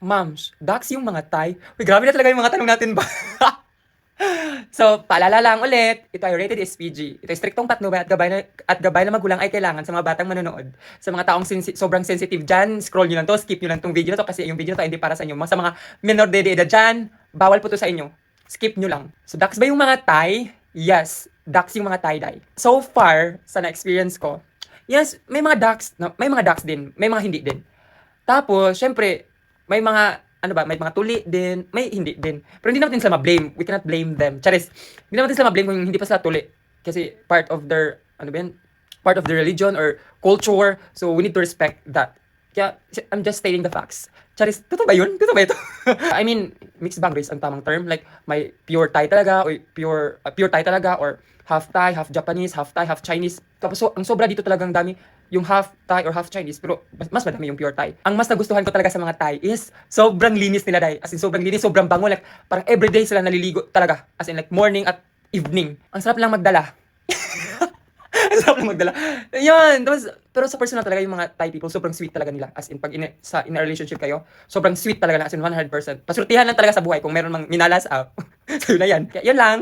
Moms, Dax yung mga Thai? Uy, grabe na talaga yung mga tanong natin ba? So, paalala lang ulit, ito ay rated SPG. Ito ay striktong patnubay at gabay na magulang ay kailangan sa mga batang manonood. Sa mga taong sobrang sensitive dyan, scroll nyo lang to, skip nyo lang tong video na to kasi yung video na to ay hindi para sa inyo. Sa mga menor de edad dyan, bawal po to sa inyo. Skip nyo lang. So, Dax ba yung mga Thai? Yes, Dax yung mga tie-dye. So far, sa na-experience ko, yes, may mga Dax din, may mga hindi din. Tapos, syempre, may mga, ano ba, may mga tuli din, may hindi din. Pero hindi natin sila ma-blame. We cannot blame them. Charis, hindi natin sila ma-blame kung hindi pa sila tuli. Kasi part of their, ano ba yan? Part of their religion or culture. So, we need to respect that. Kaya, I'm just stating the facts. Charis, totoo ba yun? Totoo ba ito? I mean, mixed bag race ang tamang term. Like, may pure Thai talaga, or pure Thai talaga, or half Thai, half Japanese, half Thai, half Chinese. Tapos, so, ang sobra dito talagang dami yung half Thai or half Chinese, pero mas madami yung pure Thai. Ang mas nagustuhan ko talaga sa mga Thai is sobrang linis nila, dai. As in, sobrang linis, sobrang bango. Like, parang everyday sila naliligo talaga. As in, like, morning at evening. Ang sarap lang magdala. Ang sarap lang magdala. Yan. Tapos, pero sa personal talaga, yung mga Thai people, sobrang sweet talaga nila. As in, pag in a relationship kayo, sobrang sweet talaga na. As in, 100%. Pasurtihan lang talaga sa buhay kung meron mang minalas up. So, yun na yan. Kaya, yun lang.